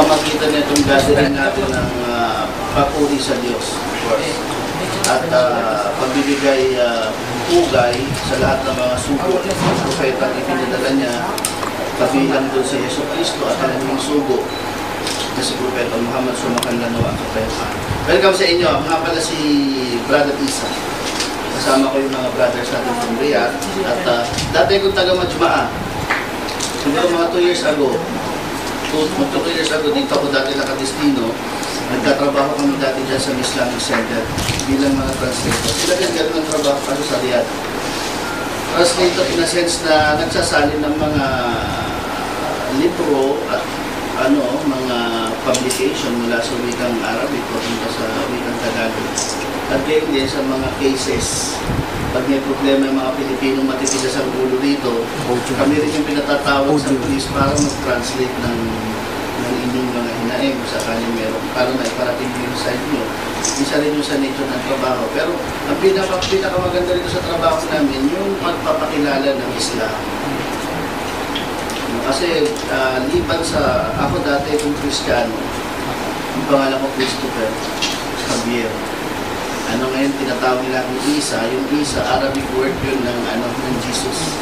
pamamagitan na itong gathering natin ng papuri sa Diyos. At pagbibigay pugay sa lahat ng mga sugo ng propeta na ipinadala niya, kabilang doon si Yesu Cristo at ang aming sugo na si Propeta Muhammad Sumakanlanawa ang kapayapaan. Welcome sa inyo. Ako nga pala si Brother Isa. Kasama ko yung mga brothers natin from Riyadh. At dati kong taga Majmaa. Siguro mga 2 years ago, 2 years ago, dito ako dati nakadestino. Nagtatrabaho kami dati dyan sa Islamic Center bilang mga translator. Sila din ganun ang trabaho kasi sa Riyadh. Translator in a sense na nagsasalin ng mga libro at mga publication mula sa wikang Arabic papunta sa wikang Tagalog. At gayon din sa mga cases. Pag may problema yung mga Pilipinong matitigas ang ulo dito, kami rin yung pinatatawag sa police para mag-translate ng inyong mga hinaing sa kanyang meron para maiparating yung sa inyo. Isa rin yung sa nature ng trabaho. Pero ang pinakamaganda rito sa trabaho namin, yung pagpapakilala ng Islam. Kasi liban sa, ako dati kung Kristiyano, yung pangalan ko Christopher Javier. Ngayon tinatawag nila akong Isa, yung Isa, Arabic word yun ng Jesus.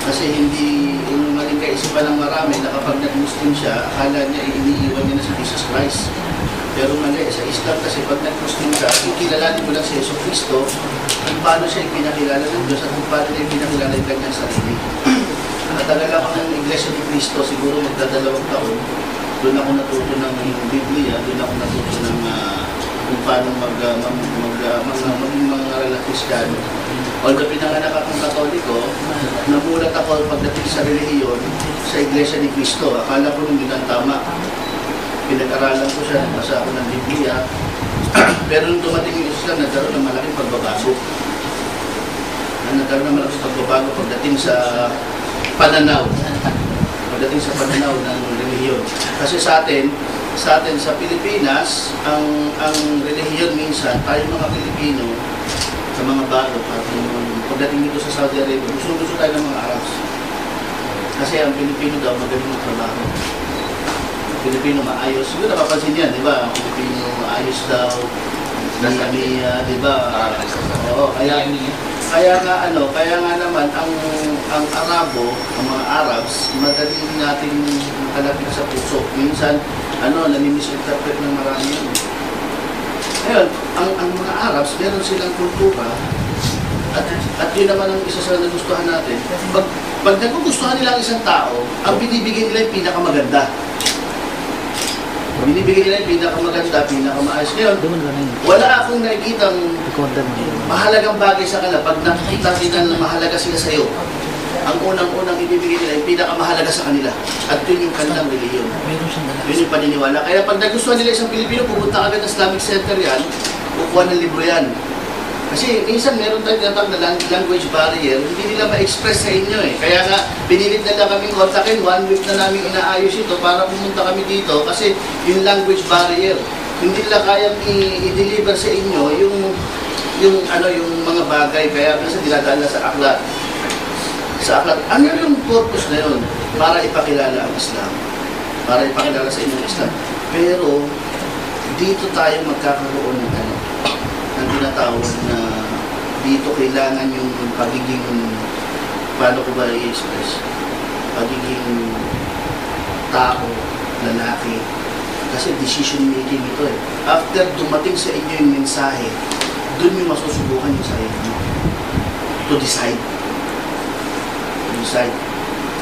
Kasi hindi, yung maling kaisipan ng marami na kapag nag-Muslim siya, akala niya iniiwan niya na si Jesus Christ. Pero mali, sa Islam kasi pag nag-Muslim ka, ikilalanin mo lang si Yesu Cristo kung paano siya ipinakilala ng Diyos at kung paano niya ipinakilala yung kanyang sarili. Natagal ako ng Iglesia ni Cristo, siguro magdadalawang taon. Doon ako natuto ng Biblia, doon ako natuto ng kung paano maging mga Kristiyano. Although pinanganak akong Katoliko, namulat ako pagdating sa relihiyon sa Iglesia ni Cristo. Akala ko nung yun ang tama. Pinag-aralan ko siya, nabasa ako ng Biblia. Pero nung dumating yung Islam, nagkaroon ng malaking pagbabago. Nagkaroon ng malaking pagbabago pagdating sa pananaw. Pagdating sa pananaw ng relihiyon. Kasi sa atin sa Pilipinas, ang relihiyon minsan, tayo mga Pilipino, sa mga bago, pagdating dito sa Saudi Arabia, gusto tayo ng mga Arabs. Kasi ang Pilipino daw magaling magtrabaho. Ang Pilipino maayos. Siguro napapansin yan, di ba? Ang Pilipino maayos daw. Nasamiya, di ba? Oo, kaya nga naman ang Arabo, ang mga Arabs, madali natin makalapit sa puso. Minsan, nami-misinterpret ng marami yun. Ngayon, ang mga Arabs, meron silang kultura at yun naman ang isa sa nagustuhan natin. Pag nagugustuhan nila ang isang tao, ang binibigay nila yung pinakamaganda. Binibigay nila yung pinakamaganda, pinakamaayos. Ngayon, wala akong nakikitang mahalagang bagay sa kanila. Pag nakikita sila na mahalaga sila sa'yo, ang unang-unang ibibigay nila yung pinakamahalaga sa kanila. At yun yung kanilang reliyon. Yun yung paniniwala. Kaya pag nagustuhan nila isang Pilipino, pupunta agad ng Islamic Center yan, kukuha ng libro yan. Kasi minsan meron tayong tinatawag na language barrier, hindi nila ma-express sa inyo eh. Kaya nga, pinilit nila kaming kontakin, 1 week na namin inaayos ito para pumunta kami dito kasi yung language barrier, hindi nila kayang i-deliver sa inyo yung mga bagay, kaya minsan dinadala sa aklat. Ano yung purpose na yun? Para ipakilala ang Islam. Para ipakilala sa inyo ang Islam. Pero, dito tayo magkakaroon ng ang tinatawag na dito kailangan yung pagiging, paano ko ba i-express? Pagiging tao, lalaki. Kasi decision making ito eh. After dumating sa inyo yung mensahe, dun yung masusubukan yung sarili mo. To decide.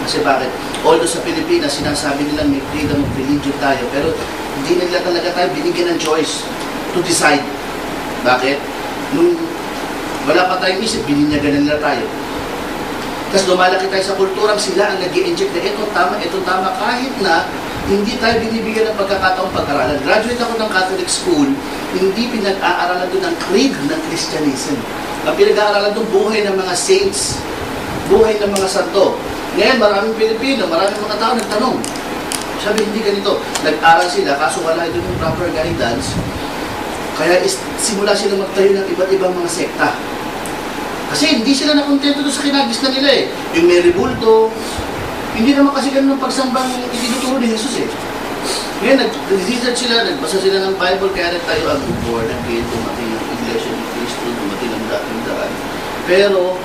Kasi bakit? Although sa Pilipinas, sinasabi nilang may freedom of religion tayo, pero hindi nila talaga tayo binigyan ng choice to decide. Bakit? Nung wala pa tayong isip, bininyagan nila tayo. Tapos lumalaki tayo sa kulturang sila ang nag-i-inject na itong tama, kahit na hindi tayo binibigyan ng pagkakataong pag-aralan. Graduate ako ng Catholic school, hindi pinag-aaralan doon ang creed ng Christianism. Ang pinag-aaralan doon buhay ng mga saints, buhay ng mga santo. Ngayon, maraming Pilipino, maraming mga tao nagtanong. Sabi, hindi ganito. Nag-aral sila, kaso wala doon yung proper guidance. Kaya simula sila magtayo ng iba't ibang mga sekta. Kasi hindi sila nakontento doon sa kinagis na nila eh. Yung may rebulto, hindi naman kasi ganun ang pagsambang itinuturo ni Jesus eh. Ngayon, nag-research sila, nagbasa sila ng Bible, kaya rin tayo ang born again, dumating ang Iglesia ni Cristo, dumating ang dating daan. Pero,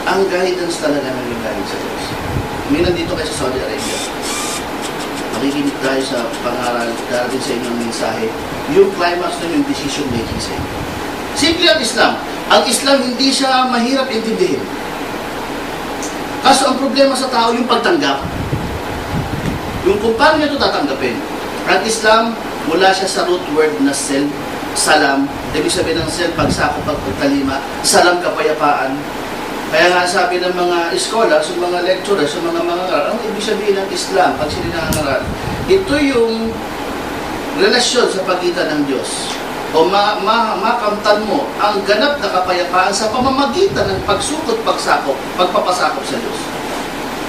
ang guidance talaga ng galing sa Diyos. May nandito kayo sa Saudi Arabia. Makikinig tayo sa pangaral, darating sa inyong mensahe. Yung climax na yung decision making sa inyo. Simple ang Islam. Ang Islam hindi siya mahirap intindihin. Kaso ang problema sa tao yung pagtanggap. Yung kung paano nyo ito tatanggapin. Ang Islam, mula siya sa root word na sel, salam. Ibig sabihin ng sel, pagsako, pagtalima. Salam, kapayapaan. Kaya nga sabi ng mga scholars, ng mga lecturers, ng mga ang ibig sabihin ng Islam, pag sila nangangaral, ito yung relasyon sa pagitan ng Diyos. O makamtan mo ang ganap na kapayapaan sa pamamagitan ng pagsukot, pagsakop, pagpapasakop sa Diyos.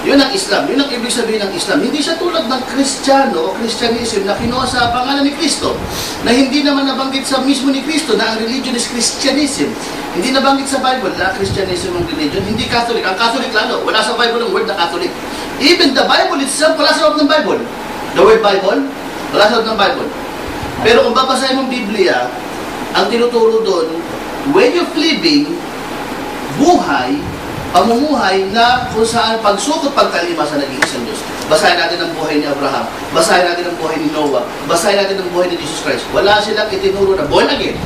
Yun ang Islam. Yun ang ibig sabihin ng Islam. Hindi siya tulad ng Kristiyano o Christianism na kinuha sa pangalan ni Kristo, na hindi naman nabanggit sa mismo ni Kristo na ang religion is Christianism. Hindi nabanggit sa Bible na Christianism ang religion. Hindi Catholic. Ang Catholic lalo. Wala sa Bible ang word na Catholic. Even the Bible itself, wala sa loob ng Bible. The word Bible, wala sa loob ng Bible. Pero kung babasahin mong Biblia, ang tinuturo doon, way of living, buhay, pamumuhay na kung saan pagsukot, pagtalima sa nag-iisang Diyos. Basahin natin ang buhay ni Abraham. Basahin natin ang buhay ni Noah. Basahin natin ang buhay ni Jesus Christ. Wala silang itinuro na born again.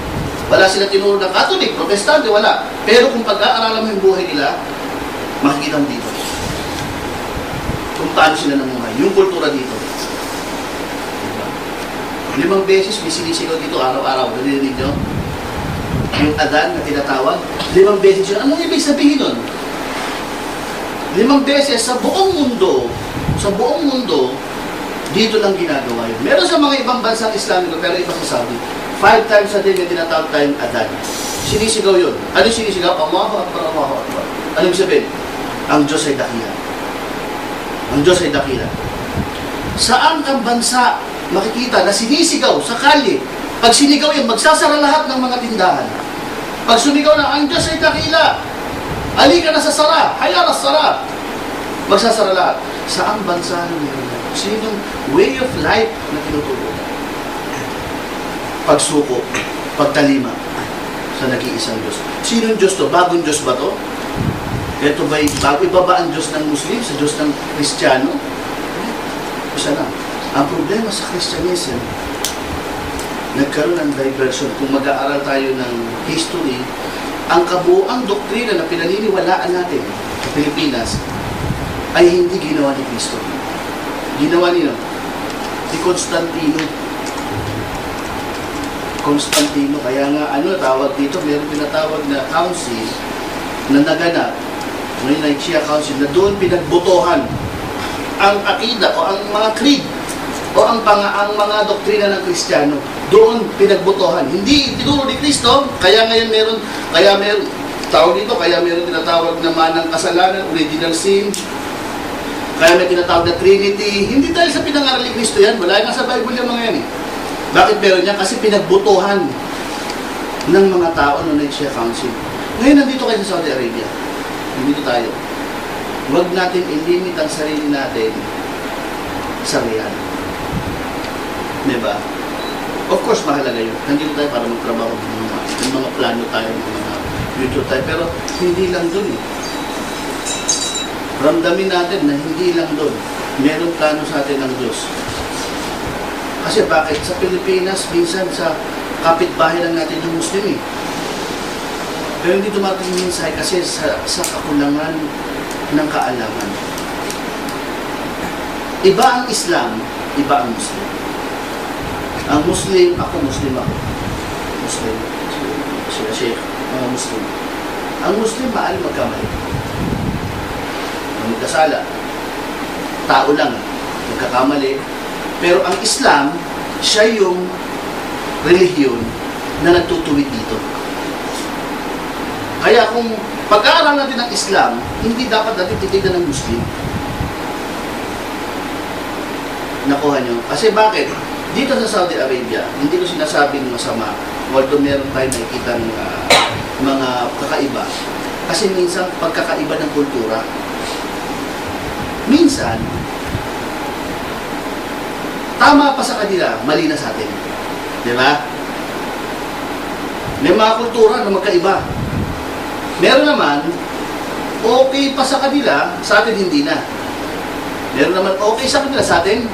Wala silang tinuro na Catholic, Protestante, wala. Pero kung pag-aaralan mo yung buhay nila, makikita mo dito. Kung paano sila namuhay. Yung kultura dito. 5 beses may sinisigaw dito araw-araw. Narinig nyo? Yung adhan na tinatawag. 5 beses yun. Anong ibig sabihin nun? 5 beses sa buong mundo, dito lang ginagawa yun. Meron sa mga ibang bansang Islamiko, pero iba sa Saudi. 5 times a day may tinatawag tayong adhan. Sinisigaw yun. Ano sinisigaw? Allahu Akbar, Allahu Akbar. Ano ibig sabihin? Ang Diyos ay dakila. Ang Diyos ay dakila. Saan kang bansa makikita na sinisigaw sa kalye? Pag sinigaw yan, magsasara lahat ng mga tindahan. Pag sumigaw na, ang Diyos ay dakila, halika na sa sara, hayara sara, magsasara lahat. Saang bansa na meron na? Sinong way of life na tinuturo? Pagsuko, pagtalima sa nag-iisang Diyos. Sinong Diyos to? Bagong Diyos ba to? Ito ba'y bago? Iba ba ang Diyos ng Muslim sa Diyos ng Kristiyano? Isa na. Ang problema sa Christianism, nagkaroon ng diversion. Kung mag-aaral tayo ng history, ang kabuuang doktrina na pinaniniwalaan natin sa Pilipinas ay hindi ginawa ni Kristo. Ginawa ni Constantino. Kaya nga, tawag dito, meron tinatawag na council na naganap, ngayon ay Chia Council, na doon pinagbotohan ang akida o ang mga creed o ang mga doktrina ng Kristiyano. Doon pinagbotohan. Hindi tinuro ni Kristo, kaya meron tinatawag na manang kasalanan, original sin, kaya may tinatawag na Trinity. Hindi dahil sa pinangaral ni Kristo yan, wala nga sa Bible yung mga yan eh. Bakit meron yan? Kasi pinagbotohan ng mga tao noong Nicaea Council. Ngayon nandito kayo sa Saudi Arabia. Nandito tayo. Huwag natin ilimit ang sarili natin sa Riyadh. Diba? Of course, mahalaga yun. Nandito tayo para magtrabaho ng mga plano tayo, ng mga future tayo. Pero hindi lang dun eh. Ramdamin natin na hindi lang dun. Merong plano sa atin ng Diyos. Kasi bakit? Sa Pilipinas, minsan sa kapitbahay lang natin yung Muslim eh. Pero hindi dumating yung mensahe kasi sa kakulangan ng kaalaman. Iba ang Islam, iba ang Muslim. Ang Muslim, ako. Muslim. Sila Sheikh, mga Muslim. Ang Muslim, maaari magkamali. Magkasala. Tao lang, magkakamali. Pero ang Islam, siya yung relihiyon na nagtutuwid dito. Kaya kung pag-aaral natin ng Islam, hindi dapat natin titignan ng Muslim. Nakuha nyo? Kasi bakit? Dito sa Saudi Arabia, hindi ko sinasabing masama. Although meron tayo nakikita ng mga kakaiba. Kasi minsan, pagkakaiba ng kultura, minsan, tama pa sa kanila, mali na sa atin. Di ba? May mga kultura na magkaiba. Meron naman, okay pa sa kanila, sa atin hindi na. Meron naman okay sa kanila, sa atin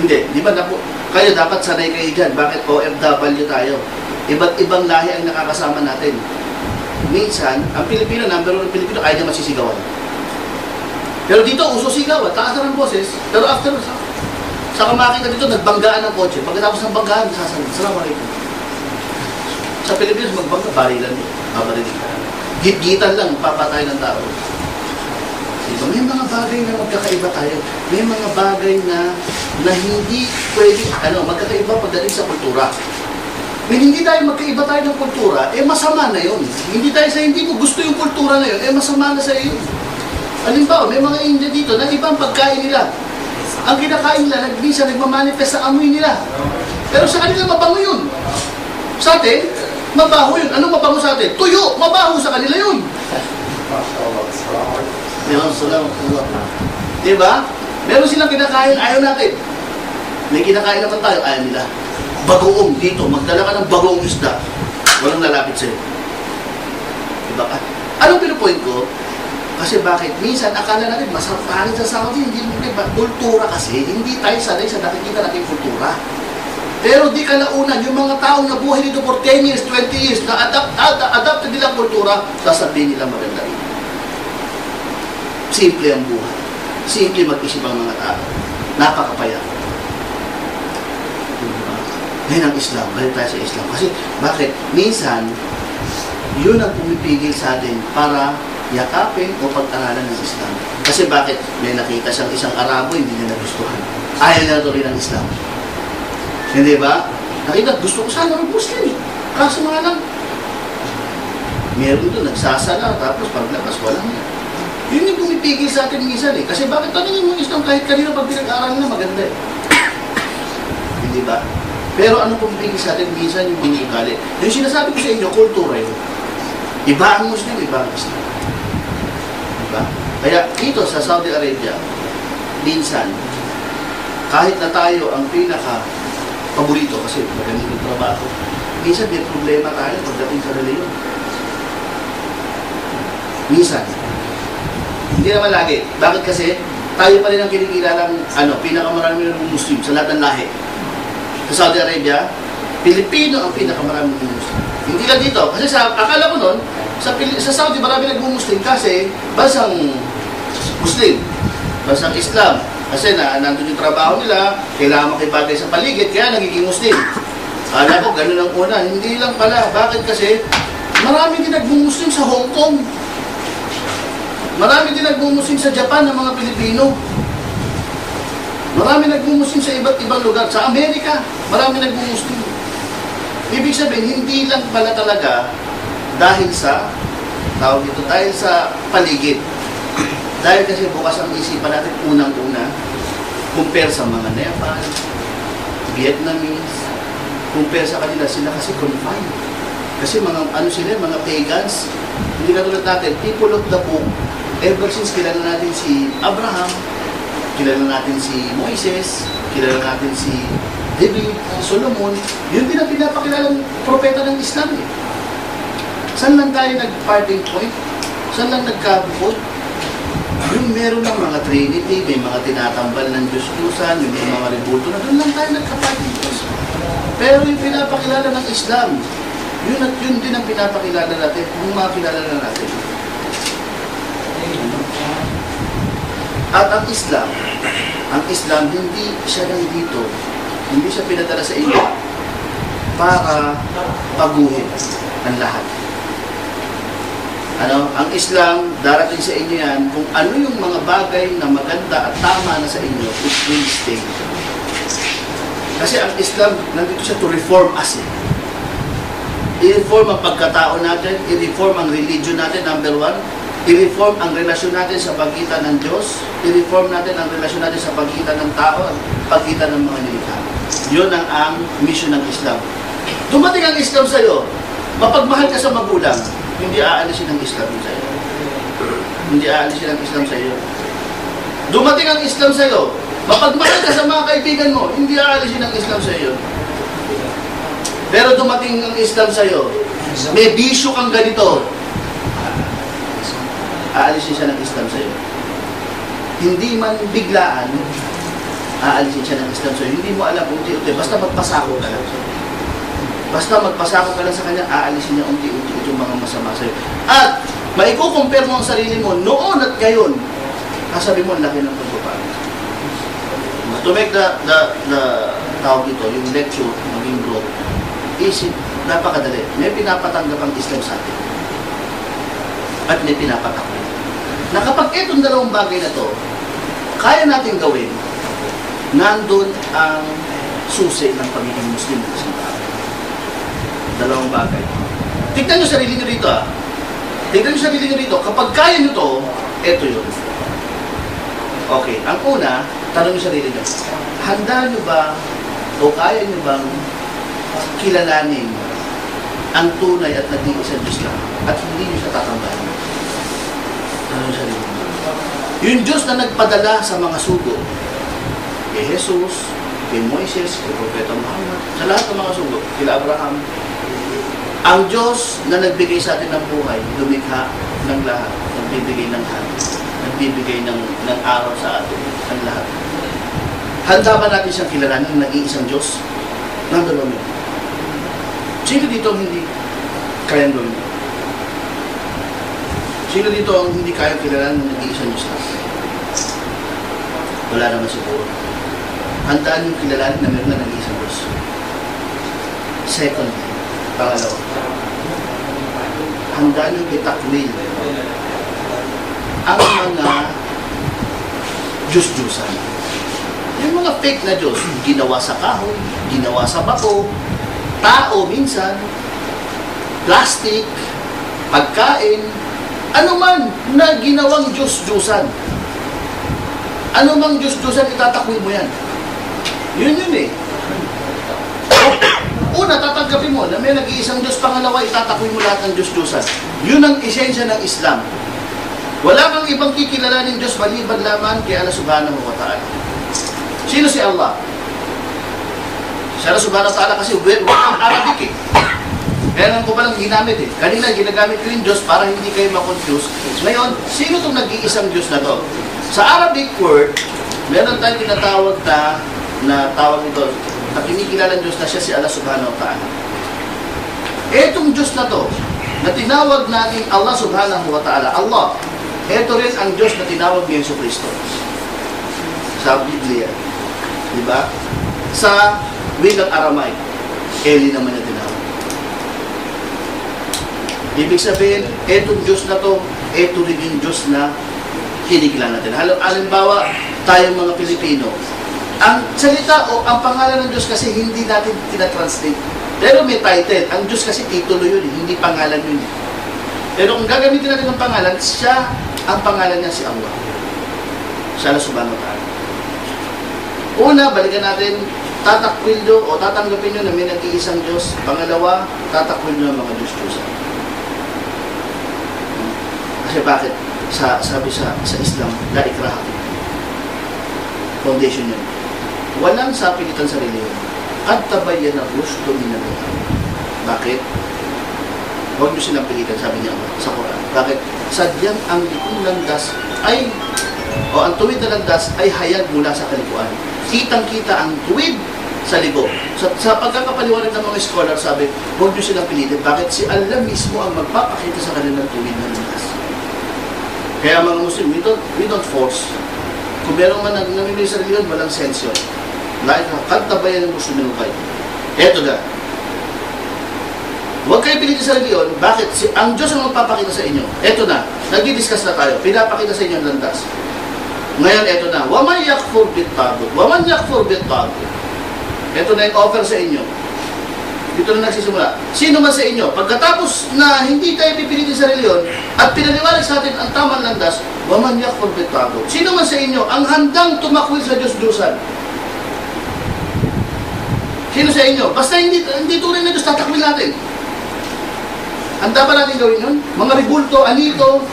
hindi. Di ba? Kayo dapat sanay kayo dyan. Bakit OFW tayo? Iba't ibang lahi ang nakakasama natin. Minsan, ang Pilipino, number one ng Pilipino, ayaw niya masisigawan. Pero dito, uso sigawan, taas na ng boses. Pero after, sa makita dito, nagbanggaan ng kotse. Pagkatapos ng banggaan, sasabihin, "Assalamualaikum." Sa Pilipinas, magbangga, barilan mo. Babarilan ka. Git-gitan lang, papatay ng tao. Diba? May mga bagay na magkakaiba tayo. May mga bagay na hindi pwede, magkakaiba pagdating sa kultura. Hindi tayo magkaiba tayo ng kultura, masama na yun. Hindi tayo sa hindi mo gusto yung kultura na yun, masama na sa iyo. Halimbawa, may mga India dito na ibang pagkain nila. Ang kinakain nila, minsan nagmamanifest sa amoy nila. Pero sa kanila, mabango yun. Sa atin, mabaho yun. Anong mabango sa atin? Tuyo, mabaho sa kanila yun. Diba? Meron silang kinakain, ayaw natin. May kinakain naman tayo, ayaw nila. Bagoong dito, magdala ka ng bagoong isda, walang lalapit sa'yo. Diba ka? Anong pinupoint ko? Kasi bakit? Minsan, akala natin, masarap kanin sa Saudi, hindi mo diba? Kultura kasi, hindi tayo sanay sa nakikita natin kultura. Pero di kalaunan, yung mga taong nabuhay dito for 10 years, 20 years, na-adapt nilang kultura, sasabihin nila maganda rin. Simple ang buhay. Simple mag-isip ang mga tao. Napakapaya. Ngayon ang Islam, balik tayo sa Islam. Kasi bakit? Minsan, yun ang pumipigil sa atin para yakapin o pag-aralan ng Islam. Kasi bakit? May nakita siyang isang Arabo, hindi niya nagustuhan. Ayaw niya na rin ng Islam. Hindi ba? Nakita, gusto ko sana mag-Muslim. Kaso nga lang, meron doon, nagsasala, tapos paglabas, walang yan. Yun yung pumipigil sa atin minsan eh. Kasi bakit tanongin mo Islam kahit kanina pag pinag-aaral na maganda eh. Hindi ba? Pero anong pumipigil sa atin minsan yung mga ugali. Yung sinasabi ko sa inyo, kultura yun. Iba ang Muslim, iba ang Islam. Diba? Kaya dito sa Saudi Arabia, minsan, kahit na tayo ang pinaka-paborito kasi magaling yung trabaho, minsan may problema tayo pagdating sa reliyon. Minsan. Hindi naman lagi. Bakit kasi? Tayo pa rin ang kinikilalang pinakamarami ng Muslim sa lahat ng lahi. Sa Saudi Arabia, Pilipino ang pinakamaraming Muslim. Hindi lang dito. Kasi akala ko noon, sa Saudi marami nag-Muslim kasi basang Muslim, basang Islam. Kasi nandun yung trabaho nila, kailangan makibagay sa paligid, kaya nagiging Muslim. Akala ko, ganun ang una. Hindi lang pala. Bakit kasi? Marami din nag-Muslim sa Hong Kong. Marami din nag-Muslim sa Japan ng mga Pilipino. Marami nag-Muslim sa iba't ibang lugar. Sa Amerika, marami nag-Muslim. Ibig sabihin, hindi lang pala talaga dahil sa dahil sa paligid. Dahil kasi bukas ang isipan natin unang-una, compare sa mga Nepal, Vietnamese, compare sa kanila, sila kasi confined. Kasi mga pagans, hindi katulad natin, people of the book, ever since kilala natin si Abraham, kilala natin si Moises, kilala natin si David, si Solomon, yun din ang pinapakilalang propeta ng Islam eh. Saan lang tayo nag-parting point? Saan lang nagkabukod? Yung meron ng mga Trinity, may mga tinatambal ng Diyos-Diyosan, may mga rebulto na doon lang tayo nagka-parting point. Pero yung pinapakilala ng Islam, yun at yun din ang pinapakilala natin, kung makilala na natin. At ang Islam hindi siya nandito, hindi siya pinadala sa inyo para paguhin ang lahat. Ang Islam, darating sa inyo yan, kung ano yung mga bagay na maganda at tama na sa inyo, it will stay. Kasi ang Islam, nandito siya to reform us. I-reform ang pagkatao natin, i-reform ang religion natin, number one. I-reform ang relasyon natin sa pagitan ng Diyos. I-reform natin ang relasyon natin sa pagitan ng tao at pagitan ng mga nilikha. Yun ang mission ng Islam. Dumating ang Islam sa'yo, mapagmahal ka sa magulang, hindi aalisin ang Islam sa'yo. Hindi aalisin ang Islam sa'yo. Dumating ang Islam sa'yo, Mapagmahal ka sa mga kaibigan mo, hindi aalisin ang Islam sa iyo. Pero dumating ang Islam sa iyo, may bisyo kang ganito, aalisin siya ng Islam sa iyo. Hindi man biglaan, aalisin siya ng Islam sa iyo. Hindi mo alam unti-unti, basta magpasako ka lang. Basta magpasako ka lang sa kanya, aalisin niya unti-unti yung mga masama sa iyo. At maikukumpare mo ang sarili mo noon at ngayon, kasabi mo, ang laki ng pagbabago. To make the tawag dito, yung lecture, maging broad, is napakadali. May pinapatanggap ang Islam sa atin. At may pinapatakbo. Na kapag itong dalawang bagay na to, kaya natin gawin, nandun ang susi ng pagiging Muslim ng isang tao. Dalawang bagay. Tignan nyo sarili nyo rito Tignan nyo sarili nyo rito. Kapag kaya nyo to, eto yun. Okay. Ang una, tanong nyo sarili nyo. Handa nyo ba o kaya nyo bang kilalanin ang tunay at nag-iisang Diyos lang at hindi nyo siya tatambahin? Tanong nyo sarili nyo. Yung Diyos na nagpadala sa mga sugo, kay Jesus, kay Moises, kay Propeta Muhammad, sa lahat ng mga sugo, kila Abraham, ang Diyos na nagbigay sa atin ng buhay, lumikha ng lahat, nagbibigay ng hangin, nagbibigay ng araw sa atin, ang lahat. Handa ba natin siyang kilalanin ng nag-iisang Diyos? Nandun mo. Sino dito ang hindi kayang gawin? Sino dito ang hindi kayang kilalanin ng nag-iisang Diyos lang? Wala naman siguro. Handaan yung kilalanin na meron na nag-iisang Diyos. Second, pangalawa, handaan yung itakwil ang mga Diyos-Diyosan. Yung mga fake na Diyos, ginawa sa kahoy, ginawa sa bato, tao minsan, plastic, pagkain, anuman na ginawang Diyos-Diyosan. Anumang Diyos-Diyosan, itatakwil mo yan. Yun eh. Una, tatanggapin mo na may nag-iisang Diyos. Pangalawa, itatakwil mo lahat ng Diyos-Diyosan. Yun ang esensya ng Islam. Wala kang ibang kikilalanin Diyos maliban lamang kay Allah subhanahu wa ta'ala. Sino si Allah? Si Allah subhanahu wa ta'ala kasi word ang Arabic Kaya ko palang ginamit Kanina ginagamit ko yung Diyos para hindi kayo makonfuse. Ngayon, sino itong nag-iisang Diyos na to? Sa Arabic word, meron tayong tinatawag na tawag ito, na kinikilala ng Diyos na siya si Allah subhanahu wa ta'ala. Etong Diyos na to, na tinawag natin Allah subhanahu wa ta'ala, Allah, eto rin ang Diyos na tinawag ni Yesu Cristo. Sa Biblia. Diba? Sa wikang Aramaic, Eli naman na tinawag. Ibig sabihin, etong Diyos na to, eto rin yung Diyos na kinikilala natin. Halimbawa, tayong mga Pilipino, ang salita o ang pangalan ng Diyos kasi hindi natin tinatranslate. Pero may title. Ang Diyos kasi titulo yun, hindi pangalan yun. Pero kung gagamitin natin ang pangalan, siya, ang pangalan niya si Allah. Siya na subhanahu wa ta'ala. Una, balikan natin, tatakwil nyo o tatanggapin nyo na may nag-iisang Diyos. Pangalawa, tatakwil nyo ang mga Diyos-Diyosan. Kasi bakit? Sabi sa Islam, la ikraha. Foundation yun. Walang sapilitan sa reliyon. At tabayan ang rushdo minagawa. Bakit? Huwag nyo silang pilitan, sabi niya sa Quran. Bakit? Sadyang ang likong landas ay, o ang tuwid na landas ay hayag mula sa kalikuan. Kitang-kita ang tuwid sa ligo. Sa pagkakapaliwanag ng mga scholar, sabi, huwag nyo silang pilitin. Bakit? Si Allah mismo ang magpapakita sa kanilang tuwid na landas. Kaya mga Muslim, we don't force. Kung meron man namimili sa reliyon, walang sense yun. Like, kantabayan ng Muslim ng kayo. Eto na. Huwag kayo pilitin sa reliyon. Bakit? Ang Diyos ang magpapakita sa inyo. Eto na. Nag-discuss na tayo. Pinapakita sa inyo ang landas. Ngayon, eto na. Waman yakfur bit-tagut. Waman yakfur bit-tagut. Eto na yung offer sa inyo. Dito na nagsisimula. Sino man sa inyo, pagkatapos na hindi tayo pipilitin sa reliyon at pinaliwanag sa atin ang tamang landas, waman yakfur bit-tagut. Sino man sa inyo ang handang tumakwil sa Diyos-Diyosan? Sino sa inyo? Basta hindi tunay na Diyos, tatakwil natin. Handa ba natin gawin yun? Mga ribulto, anito,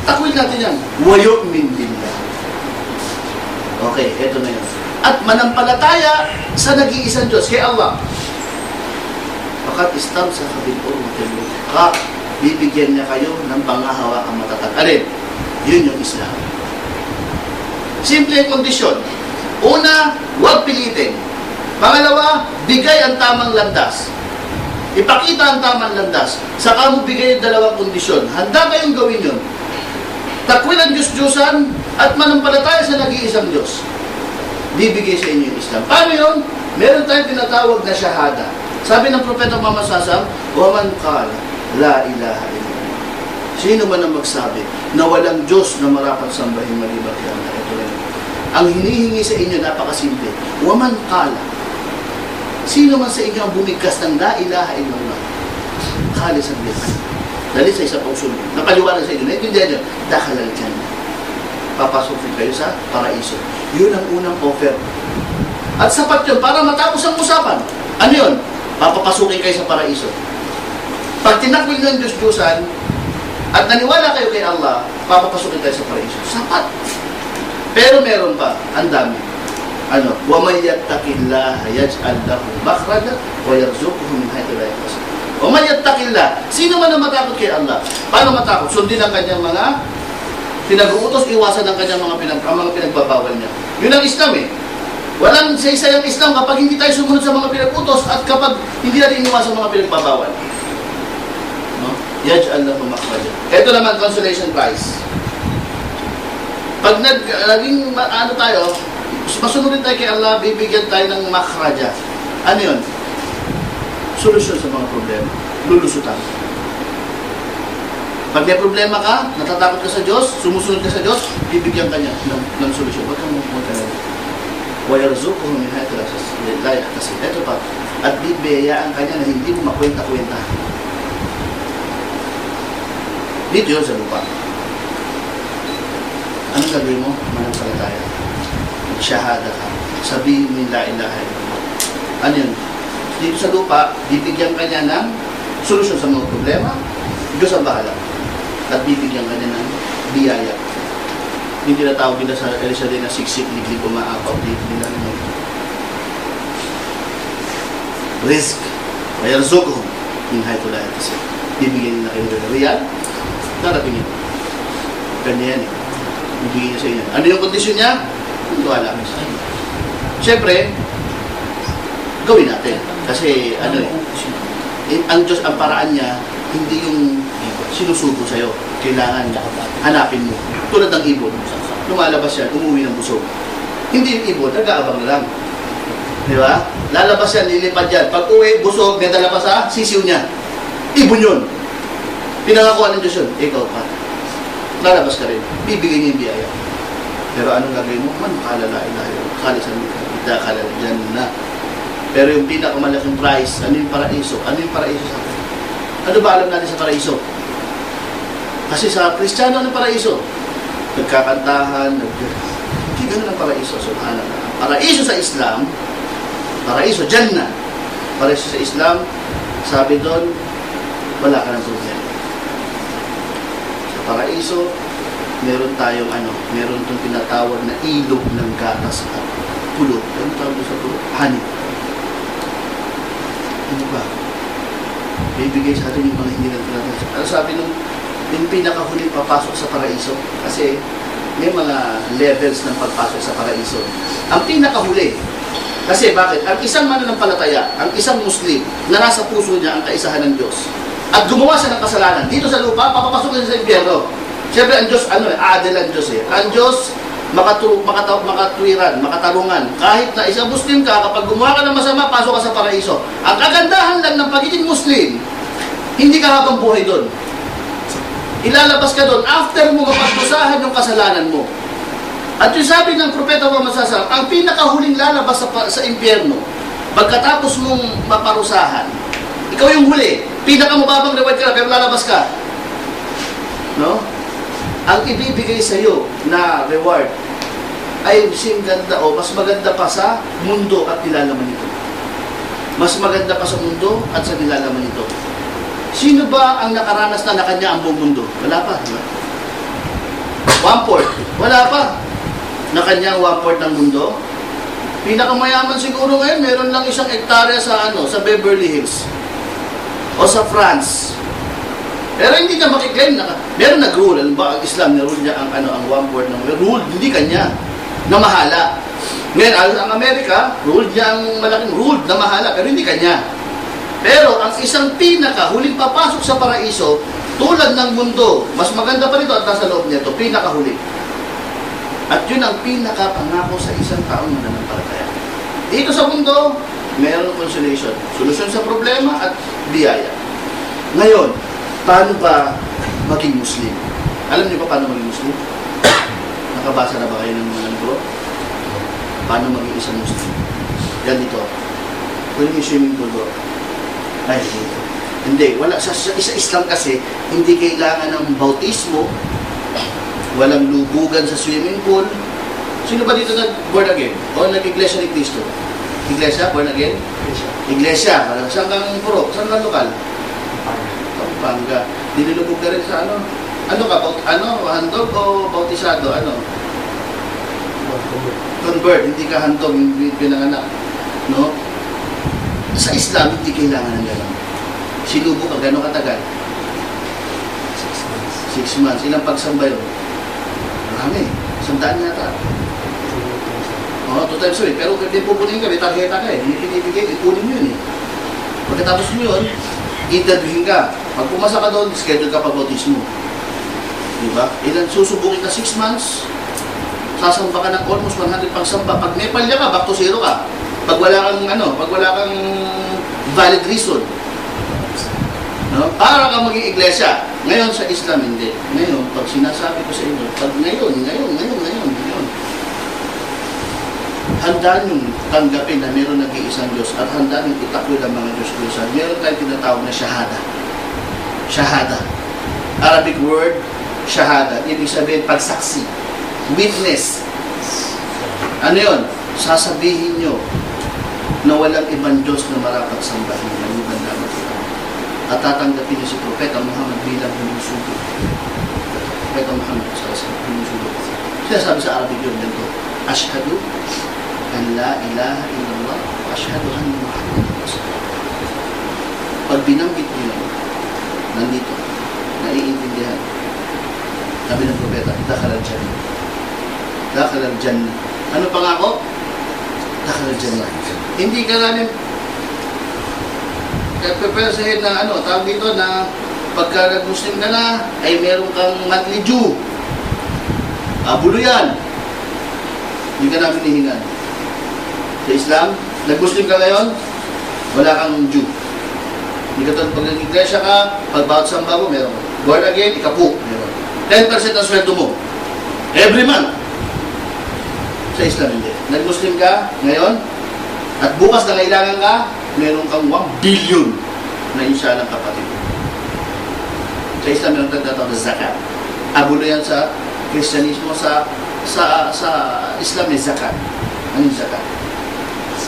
takwil natin yan. Wayu'min billah. Okay, eto na yun. At manampalataya sa nag-iisang Diyos, kay Allah. Fakat istam sa kabilor matulog. Bibigyan niya kayo ng pangahawakang matatag. Alin? Yun yung Islam. Simple ang kondisyon. Una, huwag pilitin. Pangalawa, bigay ang tamang landas. Ipakita ang tamang landas. Saka mo bigay ang dalawang kondisyon. Handa kayong gawin yun. Takwil ang Diyos-Diyosan at manampalataya sa nag-iisang Diyos. Bibigay sa inyo yung Islam. Paano yun? Meron tayong tinatawag na shahada. Sabi ng Propeta Muhammad Sasam, "Waman qala la ilaha illallah." Sino man ang magsabi na walang Diyos na marapat sambahin maliban kay Allah. Ito rin. Ang hinihingi sa inyo, napakasimple. Waman qala. Sino man sa inyo ang bumigkas ng la ilaha illallah. Khalis ang bihan. Dali sa isa pang sunod. Napaliwanag sa inyo. Naintindihan nyo. Dakhalal jannah. Papasukin kayo sa paraiso. Yun ang unang offer. At sapat yun para matapos ang usapan. Ano yun? Papapasukin kayo sa paraiso. Pag tinakwil ng Diyos-Diyosan at naniwala kayo kay Allah, papapasukin kayo sa paraiso. Sapat. Pero meron pa. Ang dami. Ano? وَمَنْ يَتَّقِ اللَّهَ يَجْعَلْ لَهُ مَخْرَجًا وَيَرْزُقْهُ مِنْ حَيْثُ لَا يَحْتَسِبُ. وَمَنْ يَتَّقِ اللَّهَ. Sino man ang matakot kay Allah? Paano matakot? Sundin ang kanyang mga pinag-uutos, iwasan ang kanyang mga pinagbabawal niya. Yun ang Islam eh. Walang isa-isa ang Islam kapag hindi tayo sumunod sa mga pinag-utos at kapag hindi natin iniwasan ang mga pinagbabawal. No? Yaj'al lahu makhraja. Ito naman, consolation prize. Pag naging ano tayo, masunod tayo kay Allah, bibigyan tayo ng makhraja. Ano yun? Solusyon sa mga problema. Lulusutan. Pag may problema ka, natatakot ka sa Diyos, sumusunod ka sa Diyos, bibigyan ka niya ng solusyon. Huwag kang magpunta. وَيَرْزُقُهُ مِنْ حَيْثُ لَا يَحْتَسِبُ. Ito pa. At bibiyayaan ka niya na hindi mo makwenta-kwenta. Dito yun sa lupa. Anong gagawin mo? Manampalataya. Shahada ka. Sabihin mo la ilaha illallah. Ano yun? Dito sa lupa, bibigyan ka niya ng solusyon sa mga problema. Diyos ang bahala. At bibigyan ka niya ng biyaya. Hindi tinatawag nila sa Elisade na siksik, liglig, umaapaw, dito nila ng risk. وَيَرْزُقْهُمْ مِنْ حَيْثُ لَا يَحْتَسِبُ. Bibigyan nila kayo ng real, darating yun. Kanya yan eh. Bibigyan niya sa inyo. Ano yung kondisyon niya? Hindi ko alam. Siyempre, gawin natin. Kasi, ano eh, ang Diyos, ang paraan niya, hindi yung sinusubo sa'yo. Kailangan hanapin mo. Tulad ng ibon. Lumalabas yan, umuwi ng busog. Hindi yung ibon, nag-aabang na lang. Di ba? Lalabas yan, lilipad yan. Pag uwi, busog, nadala pa sa sisiw niya. Ibon yun. Pinangakuan ng Diyos yun. Ikaw pa. Lalabas ka rin. Bibigyan niya yung biyaya. Pero anong gagawin mo? Man, kalala, ilayo. Kalisan mo. Ita, kalala, dyan na. Pero yung pinakamalaking prize, ano yung paraiso? Ano yung paraiso sa akin? Ano ba alam natin sa paraiso? Kasi sa Kristiyano, ano paraiso? Nagkakantahan, hindi ganun ang paraiso. Subhanallah. Paraiso sa Islam, paraiso, Jannah. Paraiso sa Islam, sabi doon, wala ka ng problema. Sa paraiso, meron tayong meron itong tinatawag na ilog ng gatas at pulot. Ano tawag sa pulot? Honey. Ano ba? Bibigay sa atin yung mga hindi natin. Ano sabi nung yung pinakahuling papasok sa paraiso? Kasi may mga levels ng pagpasok sa paraiso. Ang pinakahuli. Kasi bakit? Ang isang mananampalataya, ang isang Muslim, na nasa puso niya ang kaisahan ng Diyos, at gumawa siya ng kasalanan, dito sa lupa, papapasok niya sa impyerno. Siyempre, ang Diyos, adil ang Diyos eh. Ang Diyos, makatwiran, makatarungan. Kahit na isang Muslim ka, kapag gumawa ka ng masama, pasok ka sa paraiso. Ang kagandahan lang ng pagiging Muslim, hindi ka habang buhay doon. Ilalabas ka doon after mo mapagdusahan yung kasalanan mo. At yung sabi ng Propeta Muhammad sallallahu alaihi wasallam, ang pinakahuling lalabas sa impyerno, pagkatapos mong maparusahan, ikaw yung huli, pinakamababang reward ka na, pero lalabas ka. No? Ang ibibigay sa iyo na reward ay ganda o mas maganda pa sa mundo at nilalaman nito. Mas maganda pa sa mundo at sa nilalaman nito. Sino ba ang nakaranas na kanya ang buong mundo? Wala pa, di ba? 1/4. Wala pa. na kanyang 1/4 ng mundo. Pinakamayaman siguro ngayon, meron lang 1 hektarya sa sa Beverly Hills o sa France. Pero hindi niya makiklaim na meron nag-rule. Ano ba, ang Islam na rule niya ang 1/4 ng rule, hindi kanya na mahala. Ngayon, ang Amerika, rule niya ang malaking rule na mahala, pero hindi kanya. Pero ang isang huling papasok sa paraiso, tulad ng mundo, mas maganda pa rito at nasa loob nito, pinakahuli. At yun ang pinakapangako sa isang taong mananampalataya. Dito sa mundo, mayroong consolation, solusyon sa problema at biyaya. Ngayon, paano ba maging Muslim? Alam niyo ba paano maging Muslim? Nakabasa na ba kayo ng mga libro? Paano maging isang Muslim? Yan dito. Pwede yung swimming pool bro. Ay, hindi. Wala. Sa Islam kasi, hindi kailangan ng bautismo, walang lubugan sa swimming pool. Sino ba dito nag-born again? O nag-iglesia ni Cristo? Iglesia? Born again? Iglesia. Saan kang puro? Saan kang lokal? Pampanga. Nilulubog ka rin sa ano? Ano ka? Handog o bautisado? Ano? Convert. Hindi ka handog, hindi pinanganak. No? Sa Islam, hindi kailangan ng gano'n. Sinubo ka, gano'ng katagal? 6 months. Ilang pagsamba yun? Marami. 100 yata. Oo, 2 times a week. Pero kung pupunin ka, may tarjeta ka eh. Hindi pinibigay, ipunin mo yun eh. Pagkatapos mo yun, interviewin ka. Pag pumasa ka doon, schedule ka pag-bautismo. Diba? Ilan susubukin ka 6 months, sasamba ka ng almost 100 pagsamba. Pag may palya ka, back to zero ka. Pag wala kang valid reason. No? Para kang maging iglesia. Ngayon sa Islam, hindi. Ngayon, pag sinasabi ko sa inyo, pag ngayon, handa niyong tanggapin na meron nag-iisang Diyos at handa niyong itakwil ang mga Diyos-Diyosan. Meron tayong tinatawag na shahada. Shahada. Arabic word, shahada. Ibig sabihin, pagsaksi. Witness. Ano yun? Sasabihin nyo na walang ibang Diyos na marapat sambahin maliban lamang sa Kanya. At tatanggapin niyo si Propeta Muhammad bilang humusugo. Propeta Muhammad sa humusugo. Sinasabi sa Arabic yun dito, Ashhadu an la ilaha illallah wa ashhadu anna Muhammadan Rasulullah. Pag binanggit niyo nandito, naiintindihan. Sabi ng Propeta, dakhala al-jannah. Dakhala al-jannah. Ano pangako? Dakhala al-jannah. Hindi ka namin prepare na tawag dito na pagka nag-Muslim ka na, ay meron kang monthly due. Abulo yan. Hindi ka namin hihingan. Sa Islam, nag-Muslim ka ngayon, wala kang due. Hindi ka pag nag-iglesia ka, pag-bawat samba mo, meron. Born again, ikapu, meron. 10% ang sweldo mo. Every month. Sa Islam, hindi. Nag-Muslim ka ngayon, at bukas na kailangan ka, meron kang 1 billion na insya ng kapatid. Sa Islam, meron tagtatawag na zakat. Abulo yan sa Kristyanismo, sa Islam may zakat. Ano yung zakat?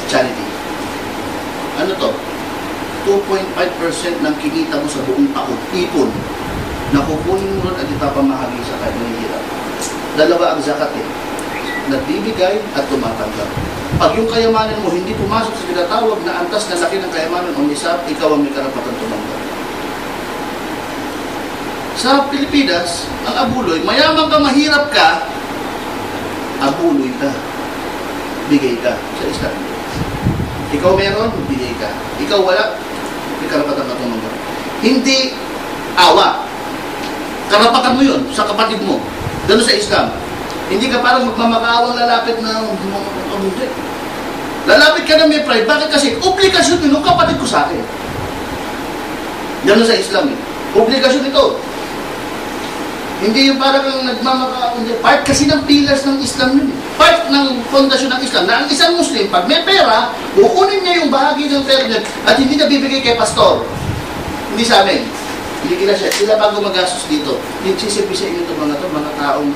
Charity. Ano to? 2.5% ng kinita mo sa buong taon. Ipon. Nakukunin mo rin at ipapamahagi sa kahit mahihirap. Dalawa ang zakat eh. Nagbibigay at tumatanggap. Pag yung kayamanan mo hindi pumasok sa tinatawag na antas na laki ng kayamanan o nisab, ikaw ang may karapatan tumanggap. Sa Pilipinas, ang abuloy, mayaman ka, mahirap ka, abuloy ka. Bigay ka sa Islam. Ikaw meron, bigay ka. Ikaw wala, may karapatan ka tumanggap. Hindi awa. Karapatan mo yun sa kapatid mo. Ganun sa Islam. Hindi ka parang magmamakawang lalapit na hindi. Lalapit ka na may pride. Bakit? Kasi obligasyon yun ng kapatid ko sa akin. Ganun sa Islam eh. Obligasyon ito. Hindi yung parang nagmamakawang. Part kasi ng pillars ng Islam yun. Part ng fondasyon ng Islam. Na ang isang Muslim, pag may pera, kukunin niya yung bahagi ng pera niya at hindi na bibigay kay pastor. Hindi sa amin. Hindi kila siya. Sila bago magastos dito. Sisipi sa inyo itong mga taong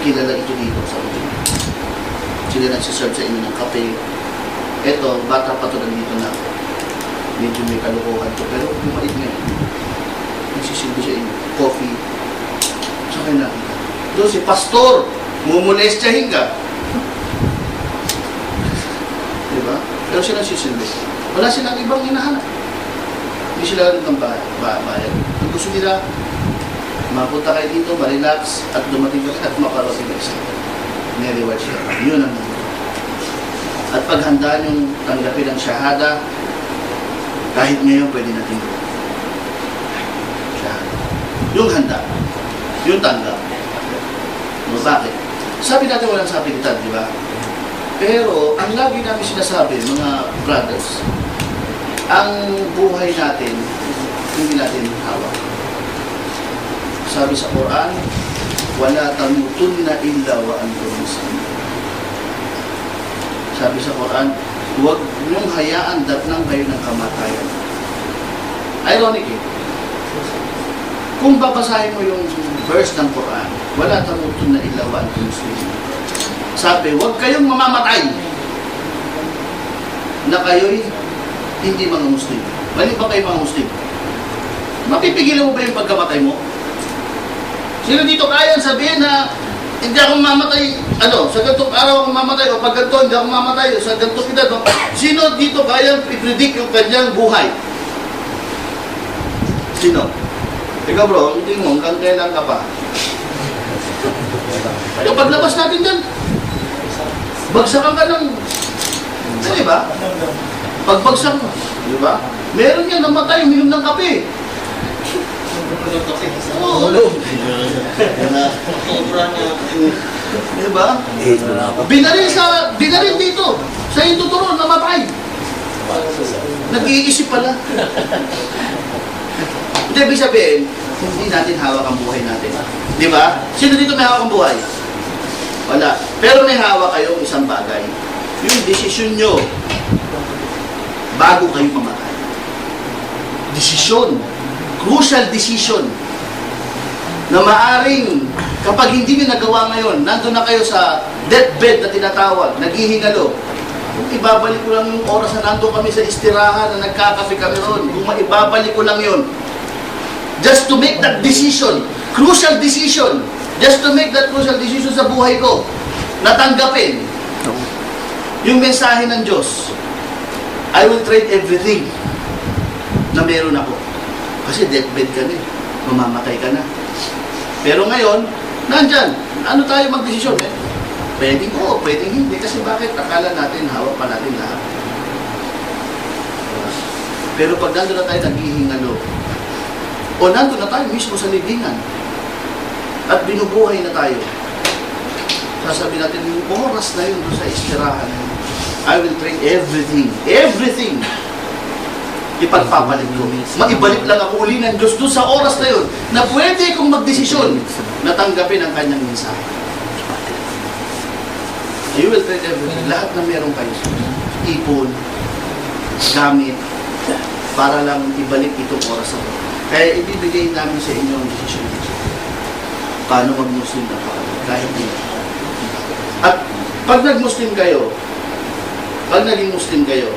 kilala ito dito sa amin. Sila nagsiserve sa inyo ng kape. Eto, bata pa to nandito na ako. Medyo may kalukuhan to. Pero bumait ngayon. Nagsisilbi sa inyo. Coffee. So kayo nakita. Doon si pastor. Mumulestyahin ka. Diba? Pero sila sisilbi. Wala silang ibang hinahanap. Hindi sila rin ng bayan. Ang gusto nila, mapunta kayo dito, ma-relax, at dumating ka at makarating ka isa. Nire-reward siya. Yun ang at paghandaan yung tanggapin ang shahada, kahit ngayon pwede natin gawin. Shahada. Yung handa. Yung tanggap. No, bakit? Sabi natin walang sapilitan, di ba? Pero, ang lagi namin sinasabi, mga brothers, ang buhay natin, hindi natin hawak. Sabi sa Quran, wala tamutunna illa wa antum muslimun. Sabi sa Quran, huwag niyong hayaan datnang kayo ng kamatayan. Ironic eh. Kung babasahin mo yung verse ng Quran, wala tamutunna illa wa antum muslimun. Sabi, huwag kayong mamamatay na kayo'y hindi mga Muslim. Mali ba kayo mga Muslim? Mapipigilan mo ba yung pagkamatay mo? Sino dito kaya sabihin na hindi ako mamatay, sa gantong araw ako mamatay, o pag ganito, hindi ako mamatay, o sa gantong edad, no? Sino dito kaya i-predict yung kanyang buhay? Sino? Ikaw bro, hindi mo, hanggang kailan ka pa? Yung paglabas natin dyan, bagsakan ka ng, di ba? Pagbagsak mo, di ba? Meron yan namatay, uminom ng kape. Oo. Diba? Binaril dito. Sa Ituturon, namatay. Nag-iisip pala. Hindi, ibig sabihin, hindi natin hawak ang buhay natin. Diba? Sino dito may hawak ang buhay? Wala. Pero may hawak kayong isang bagay. Yung desisyon nyo bago kayo mamatay. Desisyon. Crucial decision na maaring kapag hindi nyo nagawa ngayon, nandun na kayo sa deathbed na tinatawag, naghihingalo. Kung ibabalik ko lang yung oras na nandun kami sa istirahan na nagkakape kami ron, kung maibabalik ko lang yun, just to make that decision, crucial decision, just to make that crucial decision sa buhay ko, natanggapin yung mensahe ng Diyos, I will trade everything na meron ako. Kasi deathbed ka na eh. Mamamatay ka na. Pero ngayon, nandyan. Ano tayo magdesisyon eh? Pwedeng oo, pwedeng hindi. Kasi bakit? Akala natin, hawak pa natin lahat. Pero pag nandun na tayo naghihingalo, o nandun na tayo mismo sa libingan, at binubuhay na tayo, sasabihin natin, yung oras na yun sa istirahan, I will trade everything. Everything! Ipagpapalit ko. Maibalik lang ako uli ng Diyos doon sa oras na yun na pwede kong magdesisyon na tanggapin ang kanyang mensahe. You will trade everything. Lahat na meron kayo. Ipon, gamit, para lang ibalik itong oras na ito. Kaya ibibigay namin sa inyo ang desisyon dito. Paano mag-Muslim na paano? Kahit hindi. At pag nag-Muslim kayo, pag naging Muslim kayo,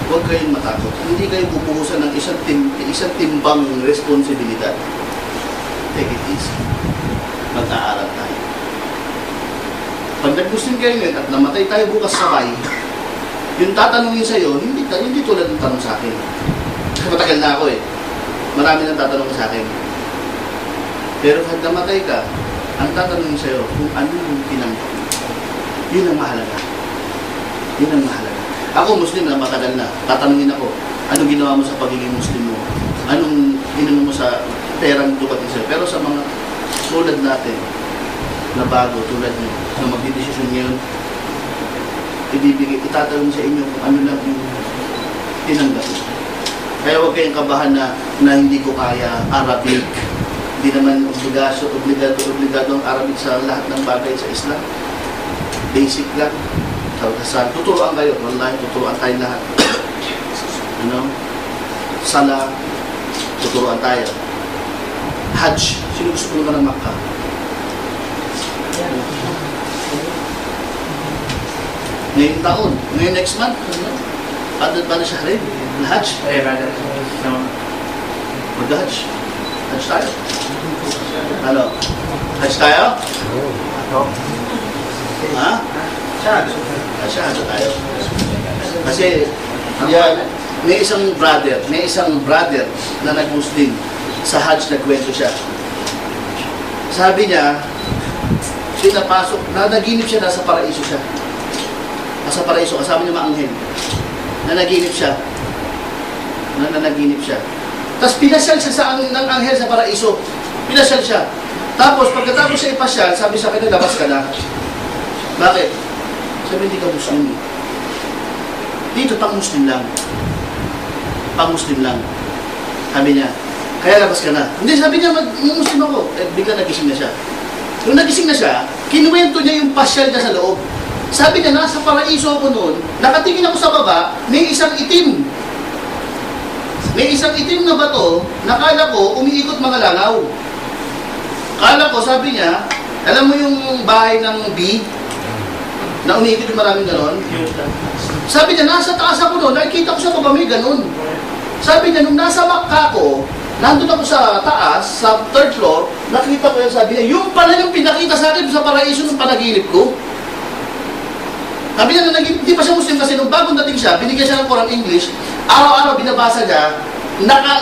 huwag kayong matakot. Hindi kayo bubuhusan ng isang timbang responsibilidad. Take it easy. Mag-aaral tayo. Pag nag-Muslim kayo ngayon at namatay tayo bukas sabay, yung tatanungin sa'yo, hindi tulad ng tanong sa akin. Kasi matagal na ako eh. Marami nang tatanong sa akin. Pero pag namatay ka, ang tatanungin sa'yo kung ano yung pinanggap. Yun ang mahalaga. Yun ang mahalaga. Ako, Muslim na matagal na. Tatanungin ako, anong ginawa mo sa pagiging Muslim mo? Anong ginawa mo sa perang dumating sa'yo? Pero sa mga tulad natin, na bago, tulad nyo, na magdidesisyon ngayon, itatanong sa inyo kung ano lang yung tinanggap. Kaya huwag kayong kabahan na hindi ko kaya Arabic. Hindi naman obligado ang Arabic sa lahat ng bagay sa Islam. Basic lang. Tuturuan kayo. Wallahi, tuturuan tayo lahat. Sala, tuturuan tayo. Hajj. Sino gusto ko ng Makkah? Ngayong taon. Ngayon next month. Ba na siya rin? Hajj? Mag-Hajj. Hajj tayo. Ano? Hajj tayo? Ha? Asyado tayo. Kasi, yan, may isang brother na nag-Muslim sa Hajj, nagkwento siya. Sabi niya, pinapasok, nanaginip siya, nasa paraiso siya. Nasa paraiso, kasama niya mga anghel. Nanaginip siya. Nanaginip siya. Tapos pinasyal siya ng anghel sa paraiso. Pinasyal siya. Tapos, pagkatapos siya ipasyal, sabi sa kanya, labas ka na. Bakit? Sabi, hindi ka Muslim. Dito, pang-Muslim lang. Pang-Muslim lang. Sabi niya, kaya labas ka na. Hindi, sabi niya, Muslim ako. Bigla nagising na siya. Nung nagising na siya, kinuwento niya yung pasyal niya sa loob. Sabi niya, nasa paraiso ako noon, nakatingin ako sa baba, may isang itim. May isang itim na bato, nakala ko, umiikot mga langaw. Kala ko, sabi niya, alam mo yung bahay ng bee, na umiikot yung maraming ganon? Sabi niya, nasa taas ako noon, nakikita ko sa baba may ganon. Sabi niya, nung nasa Makkah ko, nandun ako sa taas, sa third floor, nakita ko yun, sabi niya, yung pala yung pinakita sa akin sa paraiso ng panaginip ko. Sabi niya, hindi pa siya Muslim kasi nung bagong dating siya, binigyan siya ng Quran English, araw-araw binabasa niya,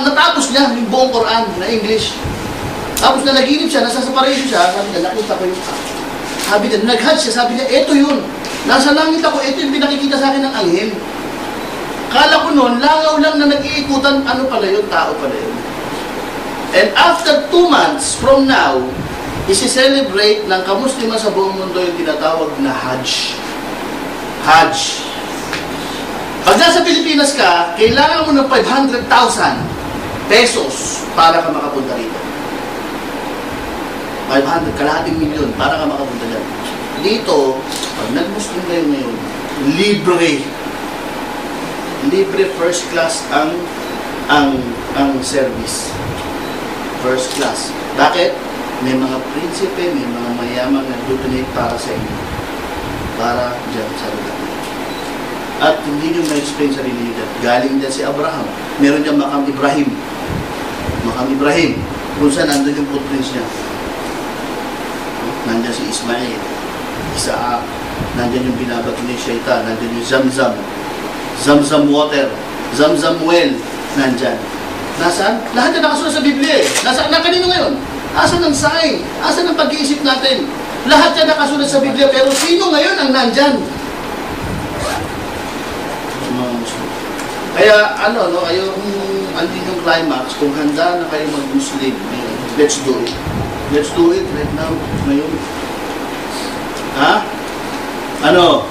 natapos niya yung buong Quran na English. Tapos na naginip siya, nasa paraiso siya, sabi niya, nakita ko yung sabi niya, nag-hajj siya, sabi niya, eto yun. Nasa langit ako, eto yung pinakikita sa akin ng anghel. Kala ko noon, langaw lang na nag-iikutan, ano pala yun, tao pala yun. And after 2 months from now, isi-celebrate ng kamusliman sa buong mundo yung tinatawag na Hajj. Hajj. Pag nasa Pilipinas ka, kailangan mo ng 500,000 pesos para ka makapunta rito. 500, kalahating milyon para ka makapunta dyan. Dito, pag nag-Muslim kayo ngayon, libre. Libre first class ang service. First class. Bakit? May mga prinsipe, may mga mayamang nag-donate para sa inyo. Para dyan sa lugar. At hindi nyo ma-explain sa religion. Galing dyan si Abraham. Meron dyan Makam Ibrahim. Makam Ibrahim. Kung saan nandun yung footprints niya. Nandyan si Ismail. Isaac. Nandyan yung binabato ni Shaitan. Nandyan yung Zamzam. Zamzam water. Zamzam well. Nandyan. Nasaan? Lahat yan nakasulat sa Biblia eh. Nasaan na kanino ngayon? Asan ang sign? Asan ang pag-iisip natin? Lahat yan nakasulat sa Biblia. Pero sino ngayon ang nandyan? Kaya ano, no, yung andin yung climax, kung handa na kayo mag-Muslim, let's do it. Let's do it right now, ngayon. Ha? Ano?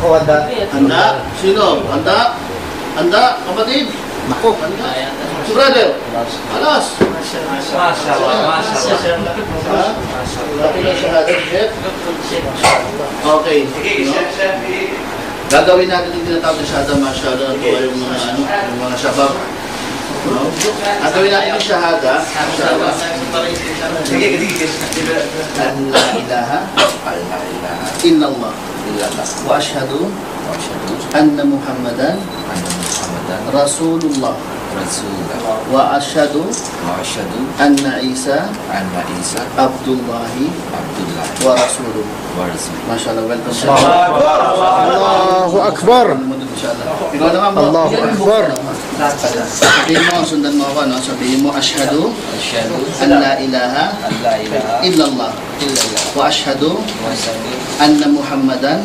O, handa. Handa? Sino? Handa? Handa? Kapatid? Nako. Handa? Si brother? Alas? Ha? Laki na shahada, Chef? Okay. Gagawin natin yung tinatawag na shahada, masyado na ito yung mga ano, yung mga shabab. No? Gagawin natin yung shahada. An la ilaha illallah wa ashhadu anna Muhammadan Rasulullah wa ashhadu anna Isa Abdullahi wa Rasuluh. Mashallah, welcome. Allahu Akbar. Ikaw naman mo. Allahu Akbar. Sabihin mo, sundan mo ako, no? Sabihin mo, ashhadu an la ilaha illallah wa ashhadu anna Muhammadan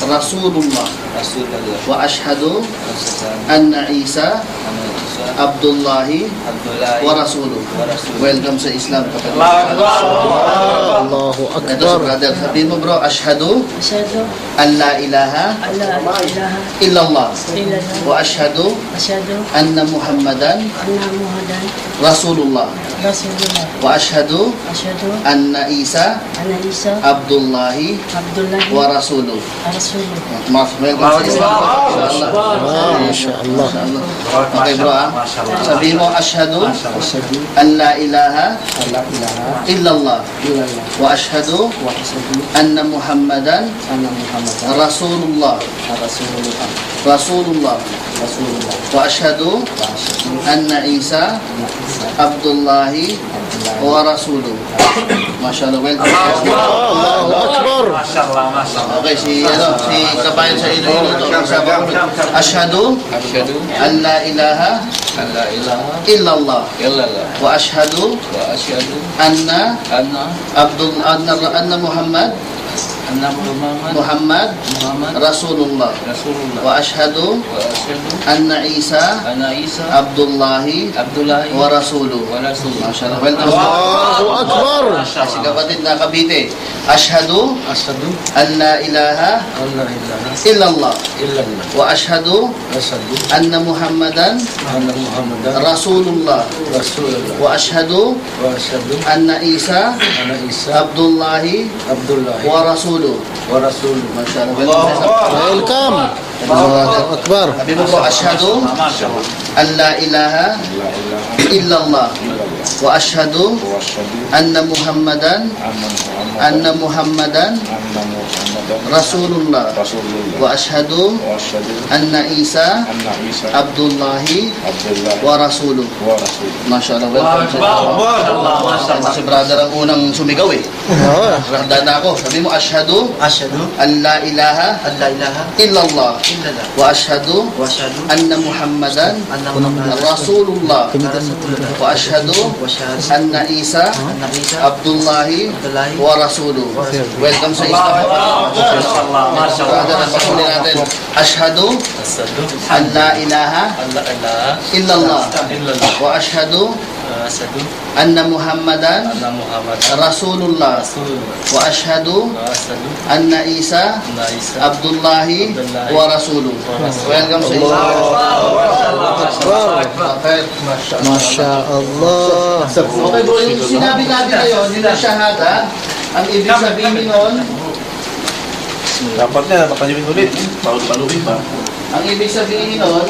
Rasulullah wa ashhadu anna Isa Abdullahi wa Rasuluh. Welcome sa Islam, kapatid. Allahu Ito sa Akbar. brother. Sabihin mo, bro, ashhadu Asyhadu an la ilaha an la ilaha illallah illallah wa ashhadu asyhadu anna Muhammadan anna Muhammadan Rasulullah Rasulullah wa ashhadu asyhadu anna Isa anna Isa Abdullahi Abdullah wa Rasuluh. Rasulullah. Welcome sa Islam. Ah, Masya Allah. Okay bro, ha? Sabihin mo, ashhadu an la ilaha illallah wa ashhadu anna Muhammadan Rasulullah. Rasulullah Wa ashhadu anna Isa Abdullahi wa Rasuluh. Masya Allah. Welcome. Allahu Akbar. Okay, si kabayan sa Iloilo to. Ashhadu an la ilaha illallah wa ashhadu anna Muhammad Rasulullah wa ashhadu anna Isa Abdullahi wa Rasuluh. Masya Allah. Welcome. Allahu Akbar. Si kapatid na Cavite. Ashhadu an la ilaha illallah wa ashhadu anna Muhammadan Rasulullah wa ashhadu anna Isa Abdullahi wa Rasuluh. Masya Allah. Welcome. Allahu Akbar. Sabi mo po, ashhadu an la ilaha illallah wa ashhadu anna Muhammadan Rasulullah wa ashhadu anna Isa Abdullahi wa Rasuluh. Masya Allah. Welcome. Si brother ang unang sumigaw eh. Randa na ako. Sabi mo, ashhadu an la ilaha illallah wa ashhadu anna Muhammadan Rasulullah wa ashhadu anna Isa Abdullahi wa Rasuluh. Welcome sa Islam. Brother, ang patuloy natin. Ashhadu an la ilaha illallah wa ashhadu anna Muhammadan Rasulullah wa ashhadu anna Isa Abdullahi wa Rasuluh. Welcome sa Islam. Masya Allah. Okay bro, yung sinabi natin ngayon, yung shahada, ang ibig sabihin nun, Dapat na, napapanibin ulit. Palubi pa. ang ibig sabihin nun,